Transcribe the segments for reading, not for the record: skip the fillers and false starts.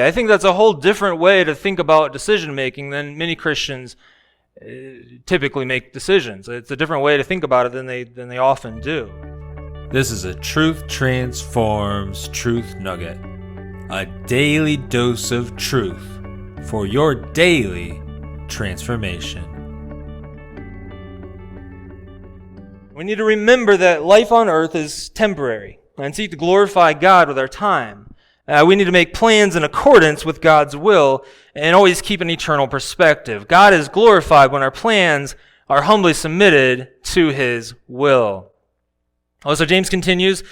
I think that's a whole different way to think about decision making than many Christians typically make decisions. It's a different way to think about it than they often do. This is a Truth Transforms Truth Nugget, a daily dose of truth for your daily transformation. We need to remember that life on earth is temporary and seek to glorify God with our time. We need to make plans in accordance with God's will and always keep an eternal perspective. God is glorified when our plans are humbly submitted to His will. So James continues.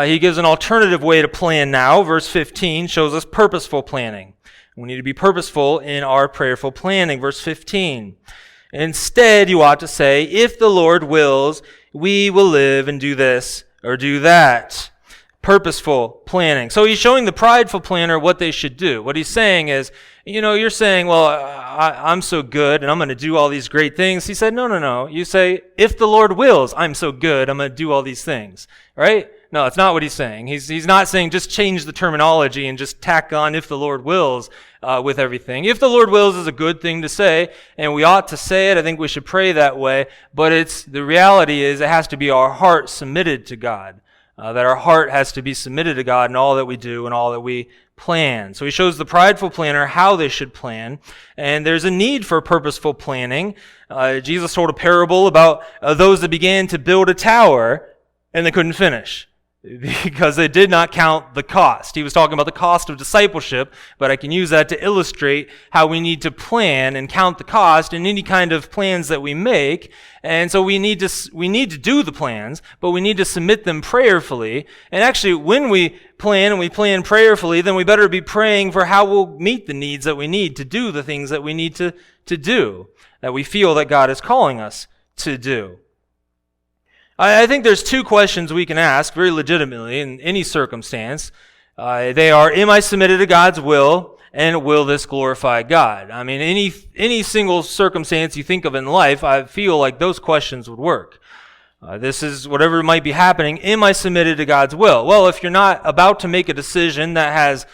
He gives an alternative way to plan now. Verse 15 shows us purposeful planning. We need to be purposeful in our prayerful planning. Verse 15. Instead, you ought to say, if the Lord wills, we will live and do this or do that. Purposeful planning. So he's showing the prideful planner what they should do. What he's saying is, you're saying, well, I'm so good and I'm going to do all these great things. He said, no. You say, if the Lord wills, I'm so good, I'm going to do all these things. Right? No, that's not what he's saying. He's not saying just change the terminology and just tack on if the Lord wills with everything. If the Lord wills is a good thing to say, and we ought to say it. I think we should pray that way. But the reality is it has to be our heart submitted to God. That our heart has to be submitted to God in all that we do and all that we plan. So he shows the prideful planner how they should plan. And there's a need for purposeful planning. Jesus told a parable about those that began to build a tower and they couldn't finish because they did not count the cost. He was talking about the cost of discipleship, but I can use that to illustrate how we need to plan and count the cost in any kind of plans that we make. And so we need to do the plans, but we need to submit them prayerfully. And actually, when we plan and we plan prayerfully, then we better be praying for how we'll meet the needs that we need to do the things that we need to do, that we feel that God is calling us to do. I think there's two questions we can ask very legitimately in any circumstance. They are, am I submitted to God's will, and will this glorify God? I mean, any single circumstance you think of in life, I feel like those questions would work. This is whatever might be happening, am I submitted to God's will? Well, if you're not about to make a decision that has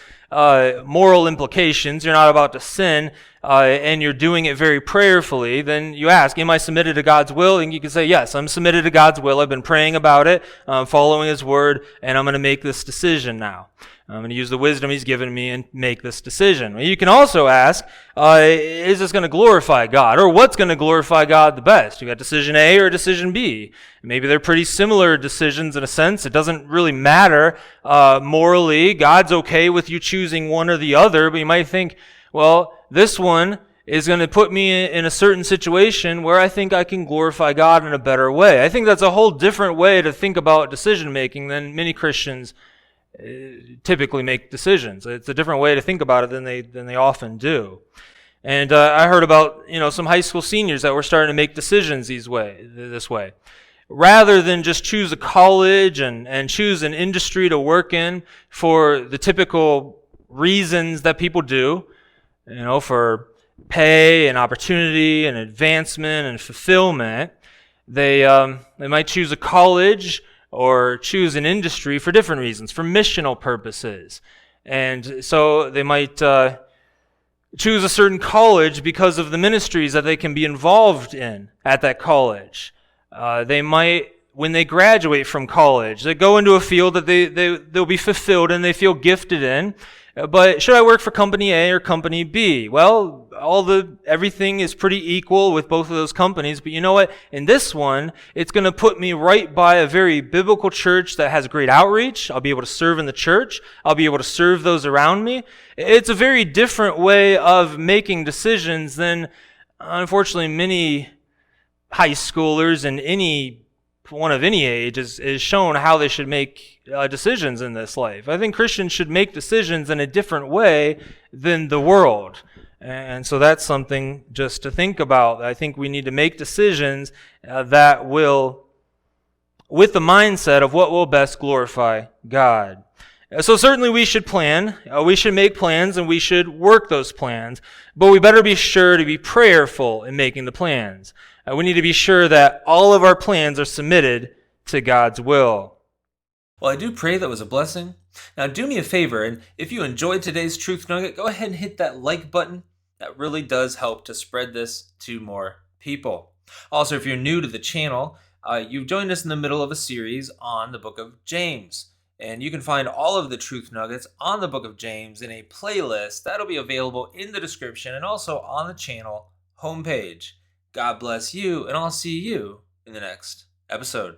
moral implications, you're not about to sin, and you're doing it very prayerfully, then you ask, am I submitted to God's will? And you can say, yes, I'm submitted to God's will. I've been praying about it, following His word, and I'm going to make this decision now. I'm going to use the wisdom He's given me and make this decision. You can also ask, is this going to glorify God? Or what's going to glorify God the best? You got decision A or decision B. Maybe they're pretty similar decisions in a sense. It doesn't really matter morally. God's okay with you choosing one or the other, but you might think, well, this one is going to put me in a certain situation where I think I can glorify God in a better way. I think that's a whole different way to think about decision making than many Christians typically make decisions. It's a different way to think about it than they often do. And I heard about some high school seniors that were starting to make decisions this way. Rather than just choose a college and choose an industry to work in for the typical reasons that people do, for pay and opportunity and advancement and fulfillment, they might choose a college or choose an industry for different reasons, for missional purposes. And so they might choose a certain college because of the ministries that they can be involved in at that college. They might, when they graduate from college, they go into a field that they'll be fulfilled and they feel gifted in. But should I work for company A or company B? Well, everything is pretty equal with both of those companies, but you know what? In this one, it's going to put me right by a very biblical church that has great outreach. I'll be able to serve in the church. I'll be able to serve those around me. It's a very different way of making decisions than, unfortunately, many high schoolers and anyone of any age is shown how they should make decisions in this life. I think Christians should make decisions in a different way than the world. And so that's something just to think about. I think we need to make decisions that will, with the mindset of what will best glorify God. So certainly we should plan, we should make plans, and we should work those plans, but we better be sure to be prayerful in making the plans. We need to be sure that all of our plans are submitted to God's will. Well, I do pray that was a blessing. Now, do me a favor, and if you enjoyed today's Truth Nugget, go ahead and hit that like button. That really does help to spread this to more people. Also, if you're new to the channel, you've joined us in the middle of a series on the book of James. And you can find all of the Truth Nuggets on the book of James in a playlist that'll be available in the description and also on the channel homepage. God bless you, and I'll see you in the next episode.